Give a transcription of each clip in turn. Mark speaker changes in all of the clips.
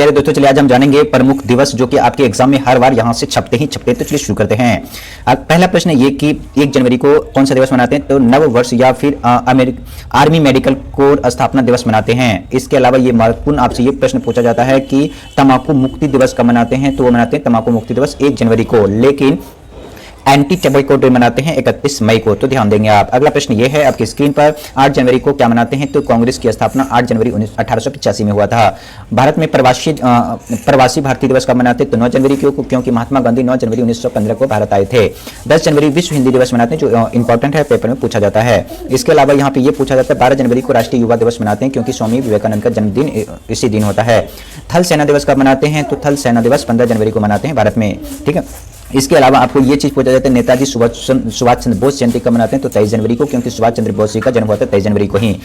Speaker 1: प्यारे दोस्तों, चलिए आज हम जानेंगे प्रमुख दिवस जो कि आपके एग्जाम में हर बार यहां से छपते ही छपते। तो चलिए शुरू करते हैं। पहला प्रश्न ये कि 1 जनवरी को कौन सा दिवस मनाते हैं? तो नव वर्ष या फिर आर्मी मेडिकल कोर स्थापना दिवस मनाते हैं। इसके अलावा ये महत्वपूर्ण आपसे ये प्रश्न पूछा जाता है कि तंबाकू मुक्ति दिवस कब मनाते हैं? तो वो मनाते हैं तंबाकू मुक्ति दिवस 1 जनवरी को, लेकिन एंटी टबैको डे मनाते हैं 31 मई को। तो ध्यान देंगे आप। अगला प्रश्न ये है आपकी स्क्रीन पर, 8 जनवरी को क्या मनाते हैं? तो कांग्रेस की स्थापना 8 जनवरी 1885 में हुआ था। भारत में प्रवासी भारतीय दिवस कब मनाते हैं? तो 9 जनवरी को, क्योंकि महात्मा गांधी 9 जनवरी 1915 को भारत आए थे। 10 जनवरी विश्व हिंदी दिवस मनाते हैं, जो इंपॉर्टेंट है, पेपर में पूछा जाता है। इसके अलावा यहाँ पे ये पूछा जाता है 12 जनवरी को राष्ट्रीय युवा दिवस मनाते हैं, क्योंकि स्वामी विवेकानंद का जन्मदिन इसी दिन होता है। थल सेना दिवस कब मनाते हैं? तो थल सेना दिवस 15 जनवरी को मनाते हैं भारत में। ठीक है। इसके अलावा आपको ये चीज पूछा जाता है नेताजी सुभाष चंद्र बोस जयंती कब मनाते हैं? तो 23 जनवरी को, क्योंकि सुभाष चंद्र बोस जी का जन्म हुआ था 23 जनवरी को ही।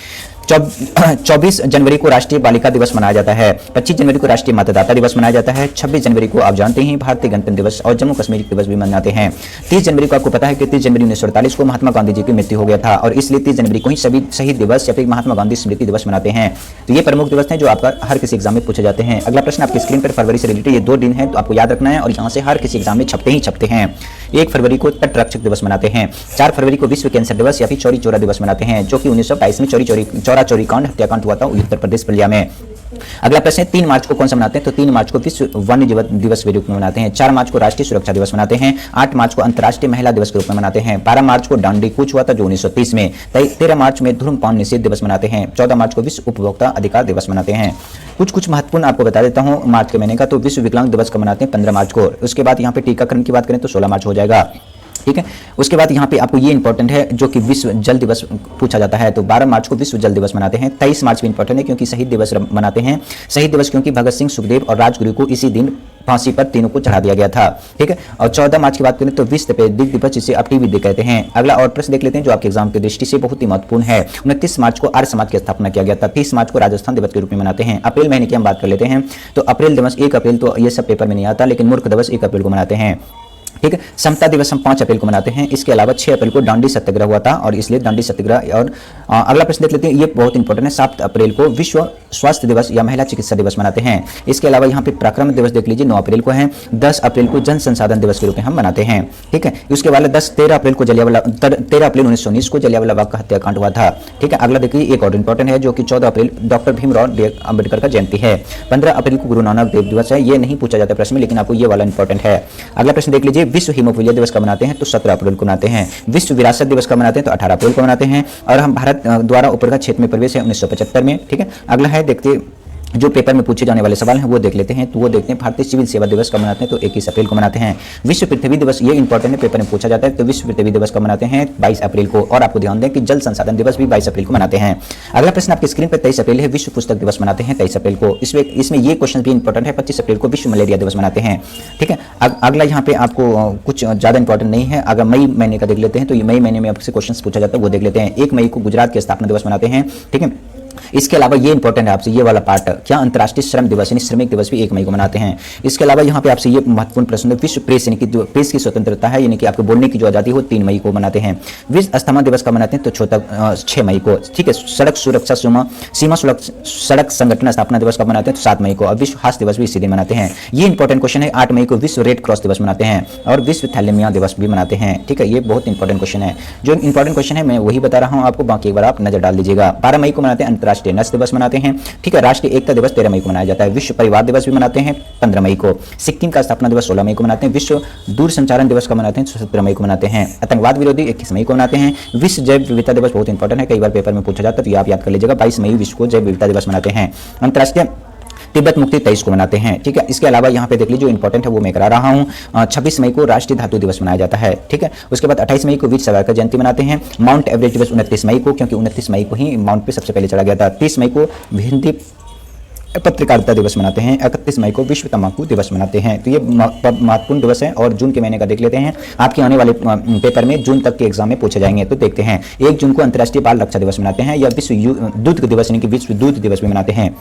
Speaker 1: 24 जनवरी को राष्ट्रीय बालिका दिवस मनाया जाता है। 25 जनवरी को राष्ट्रीय मतदाता दिवस मनाया जाता है। 26 जनवरी को आप जानते हैं भारतीय गणतंत्र दिवस और जम्मू कश्मीर दिवस भी मनाते हैं। 30 जनवरी को आपको पता है कि 30 जनवरी 1948 को महात्मा गांधी जी की मृत्यु हो गया था, और इसलिए 30 जनवरी को ही सभी शहीद दिवस या फिर महात्मा गांधी स्मृति दिवस मनाते हैं। तो ये प्रमुख दिवस हैं जो आपका हर किसी एग्जाम में पूछे जाते हैं। अगला प्रश्न आपकी स्क्रीन पर फरवरी से रिलेटेड ये 2 दिन है, तो आपको याद रखना है, और यहाँ से हर किसी एग्जाम में छपते ही छपते हैं। 1 फरवरी को तटरक्षक दिवस मनाते हैं। 4 फरवरी को विश्व कैंसर दिवस या फिर चौरी चौरा दिवस मनाते हैं, जो कि 1922 में चौरा चोरी कांड हत्याकांड हुआ था उत्तर प्रदेश बलिया में। अगला प्रश्न है 3 मार्च को कौन सा मनाते हैं? तो 3 मार्च को विश्व वन्य जीव दिवस के रूप में मनाते हैं। 4 मार्च को राष्ट्रीय सुरक्षा दिवस मनाते हैं। 8 मार्च को अंतर्राष्ट्रीय महिला दिवस के रूप में मनाते हैं। 12 मार्च को दांडी कूच हुआ था जो 1930 में। 13 मार्च में धूम्रपान निषेध दिवस मनाते हैं। 14 मार्च को विश्व उपभोक्ता अधिकार दिवस मनाते हैं। कुछ महत्वपूर्ण आपको बता देता हूं मार्च के महीने का। तो विश्व विकलांग दिवस का मनाते हैं 15 मार्च को। उसके बाद यहाँ पे टीकाकरण की बात करें तो 16 मार्च हो जाएगा। ठीक है। उसके बाद यहाँ पे आपको ये इंपॉर्टेंट है जो कि विश्व जल दिवस पूछा जाता है, तो 12 मार्च को विश्व जल दिवस मनाते हैं। 23 मार्च भी इंपॉर्टेंट है क्योंकि शहीद दिवस मनाते हैं। शहीद दिवस क्योंकि भगत सिंह, सुखदेव और राजगुरु को इसी दिन फांसी पर तीनों को चढ़ा दिया गया था। ठीक है। और 14 मार्च की बात करें तो विश्व तपेदिक दिवस, जिसे आप टीबी डे कहते हैं। अगला और प्रश्न देख लेते हैं जो आपके एग्जाम की दृष्टि से बहुत ही महत्वपूर्ण है। 29 मार्च को आर्य समाज की स्थापना किया गया था। 30 मार्च को राजस्थान दिवस के रूप में मनाते हैं। अप्रैल महीने की हम बात कर लेते हैं, तो अप्रैल दिवस 1 अप्रैल, तो ये सब पेपर में नहीं आता, लेकिन मूर्ख दिवस 1 अप्रैल को मनाते हैं। ठीक है। समता दिवस हम 5 अप्रैल को मनाते हैं। इसके अलावा 6 अप्रैल को दांडी सत्याग्रह हुआ था, और इसलिए दांडी सत्याग्रह। और अगला प्रश्न देख लेते हैं, ये बहुत इंपॉर्टेंट है। 7 अप्रैल को विश्व स्वास्थ्य दिवस या महिला चिकित्सा दिवस मनाते हैं। इसके अलावा यहाँ पे पराक्रम दिवस देख लीजिए 9 अप्रैल को है। 10 अप्रैल को जन संसाधन दिवस के रूप में हम मनाते हैं। ठीक है। उसके बाद 13 अप्रैल को 13 अप्रैल 1919 को जलियांवाला बाग का हत्याकांड हुआ था। ठीक है। अगला देखिए एक और इंपॉर्टेंट है जो कि 14 अप्रैल डॉक्टर भीमराव अम्बेडकर का जयंती है। 15 अप्रैल को गुरु नानक देव दिवस है। ये नहीं पूछा जाता प्रश्न में, लेकिन आपको ये वाला इंपॉर्टेंट है। अगला प्रश्न देख लीजिए, विश्व हीमोफीलिया दिवस कब मनाते हैं? तो 17 अप्रैल को मनाते हैं। विश्व विरासत दिवस कब मनाते हैं? तो 18 अप्रैल को मनाते हैं। और हम भारत द्वारा उपग्रह क्षेत्र में प्रवेश है 1975 में। ठीक है। अगला है देखते जो पेपर में पूछे जाने वाले सवाल हैं वो देख लेते हैं। तो वो देखते हैं भारतीय सिविल सेवा दिवस कब मनाते हैं? तो 21 अप्रैल को मनाते हैं। विश्व पृथ्वी दिवस, ये इंपॉर्टेंट है, पेपर में पूछा जाता है। तो विश्व पृथ्वी दिवस कब मनाते हैं? 22 अप्रैल को। और आपको ध्यान दें कि जल संसाधन दिवस भी 22 अप्रैल को मनाते हैं। अगला प्रश्न आपकी स्क्रीन पर 23 अप्रैल है, विश्व पुस्तक दिवस मनाते हैं 23 अप्रैल को। इसमें ये क्वेश्चन भी इंपॉर्टेंट है। 25 अप्रैल को विश्व मलेरिया दिवस मनाते हैं। ठीक है। अगला यहाँ पे आपको कुछ ज्यादा इंपॉर्टेंट नहीं है। अगर मई महीने का देख लेते हैं, तो ये मई महीने में आपसे क्वेश्चन पूछा जाता है, वो देख लेते हैं। 1 मई को गुजरात की स्थापना दिवस मनाते हैं। ठीक है। इसके अलावा ये इंपॉर्टेंट है आपसे ये वाला पार्ट, क्या अंतर्राष्ट्रीय श्रम दिवस यानी श्रमिक दिवस भी 1 मई को मनाते हैं। इसके अलावा यहाँ पे आपसे ये महत्वपूर्ण प्रश्न है, विश्व प्रेस यानी कि प्रेस की स्वतंत्रता है, यानी कि आपको बोलने की जो आजादी हो 3 मई को मनाते हैं। विश्व अस्थमा दिवस का मनाते हैं तो 6 मई को। ठीक है। सड़क सुरक्षा सीमा सड़क संगठन स्थापना दिवस का मनाते हैं तो 7 मई को। और विश्व हास्य दिवस भी इसी दिन मनाते हैं। ये इंपॉर्टेंट क्वेश्चन है। 8 मई को विश्व रेड क्रॉस दिवस मनाते हैं, और विश्व थैलेमिया दिवस भी मनाते हैं। ठीक है। ये बहुत इंपॉर्टेंट क्वेश्चन है। जो इंपॉर्टेंट क्वेश्चन है मैं वही बता रहा हूँ आपको, बाकी एक बार आप नजर डाल दीजिएगा। 12 मई को मनाते हैं अंतर्राष्ट्रीय नर्स दिवस मनाते हैं। ठीक है। राष्ट्रीय एकता दिवस 13 मई को मनाया जाता है। विश्व परिवार दिवस भी मनाते हैं 15 मई को। सिक्किम का स्थापना दिवस 16 मई को मनाते हैं। विश्व दूरसंचारण दिवस का मनाते हैं 17 मई को मनाते हैं। आतंकवाद विरोधी 21 मई को मनाते हैं। विश्व जैव विविधता दिवस बहुत इंपॉर्टेंट है, कई बार पेपर में पूछा जाता है, तो ये आप याद कर लीजिएगा। 22 मई विश्व को जैव विविधता दिवस मनाते हैं। अंतर्राष्ट्रीय तिब्बत मुक्ति 23 को मनाते हैं। ठीक है। इसके अलावा यहाँ पे देख लीजिए जो इंपॉर्टेंट है वो मैं करा रहा हूँ। 26 मई को राष्ट्रीय धातु दिवस मनाया जाता है। ठीक है। उसके बाद 28 मई को वीर सावरकर जयंती मनाते हैं। माउंट एवरेस्ट दिवस 29 मई को, क्योंकि 29 मई को ही माउंट पे सबसे पहले चढ़ा गया था। 30 मई को हिंदी पत्रकारिता दिवस मनाते हैं। 31 मई को विश्व तंबाकू दिवस मनाते हैं। तो ये महत्वपूर्ण दिवस है। और जून के महीने का देख लेते हैं, आपके आने वाले पेपर में जून तक के एग्जाम में पूछे जाएंगे। तो देखते हैं, 1 जून को अंतर्राष्ट्रीय बाल रक्षा दिवस मनाते हैं, या विश्व दूध दिवस यानी कि विश्व दूध दिवस भी मनाते हैं।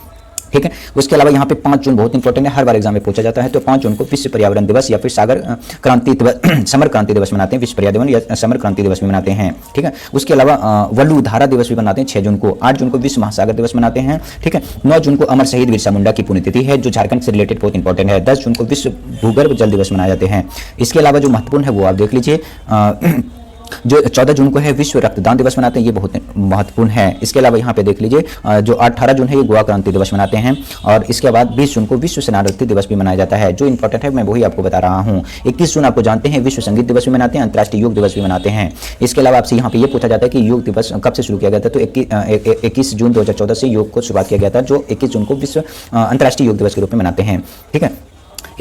Speaker 1: ठीक है। उसके अलावा यहाँ पे 5 जून बहुत इंपॉर्टेंट है, हर बार एग्जाम में पूछा जाता है। तो 5 जून को विश्व पर्यावरण दिवस या फिर सागर क्रांति दिवस, समर क्रांति दिवस मनाते हैं, विश्व पर्यावरण या समर क्रांति दिवस भी मनाते हैं, ठीक है। उसके अलावा वलुधारा दिवस भी मनाते हैं 6 जून को। 8 जून को विश्व महासागर दिवस मनाते हैं, ठीक है। 9 जून को अमर शहीद बिरसा मुंडा की पुण्यतिथि है जो झारखंड से रिलेटेड बहुत इंपॉर्टेंट है। 10 जून को विश्व भूगर्भ जल दिवस मनाए जाते हैं। इसके अलावा जो महत्वपूर्ण है वो आप देख लीजिए, जो 14 जून को है विश्व रक्तदान दिवस मनाते हैं, ये बहुत महत्वपूर्ण है। इसके अलावा यहाँ पे देख लीजिए, जो 18 जून है ये गोवा क्रांति दिवस मनाते हैं। और इसके बाद 20 जून को विश्व सेनारत्ती दिवस भी मनाया जाता है। जो इंपॉर्टेंट है मैं वही आपको बता रहा हूँ। 21 जून आपको जानते हैं विश्व संगीत दिवस भी मनाते हैं, अंतर्राष्ट्रीय योग दिवस भी मनाते हैं। इसके अलावा आपसे यहाँ पे ये पूछा जाता है कि योग दिवस कब से शुरू किया गया था, तो 21 जून 2014 से योग को शुरुआत किया गया था, जो 21 जून को विश्व अंतर्राष्ट्रीय योग दिवस के रूप में मनाते हैं, ठीक है।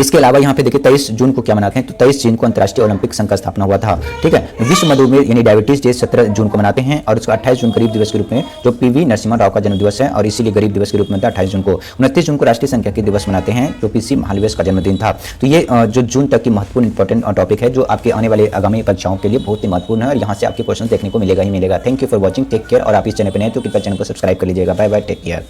Speaker 1: इसके अलावा यहाँ पे देखिए 23 जून को क्या मनाते हैं, तो 23 जून को अंतर्राष्ट्रीय ओलंपिक संघ का स्थापना हुआ था, ठीक है। विश्व मधुमेह यानी डायबिटीज डे 17 जून को मनाते हैं। और उसका 28 जून गरीब दिवस के रूप में, जो पीवी नरसिम्हा राव का जन्म दिवस है और इसीलिए गरीब दिवस के रूप में था 28 जून को। 29 जून को राष्ट्रीय सांख्यिकी दिवस मनाते हैं, जो पीसी महालवेश का जन्मदिन था। तो ये जो जून तक की महत्वपूर्ण इंपॉर्टेंट टॉपिक है, जो आपके आने वाले आगामी परीक्षाओं के लिए बहुत ही महत्वपूर्ण है और यहाँ से आपके क्वेश्चन देखने को मिलेगा ही मिलेगा। Thank you for watching, take care. और आप इस चैनल पर नए तो कृपया चैनल को सब्सक्राइब कर लीजिएगा। Bye bye, take care.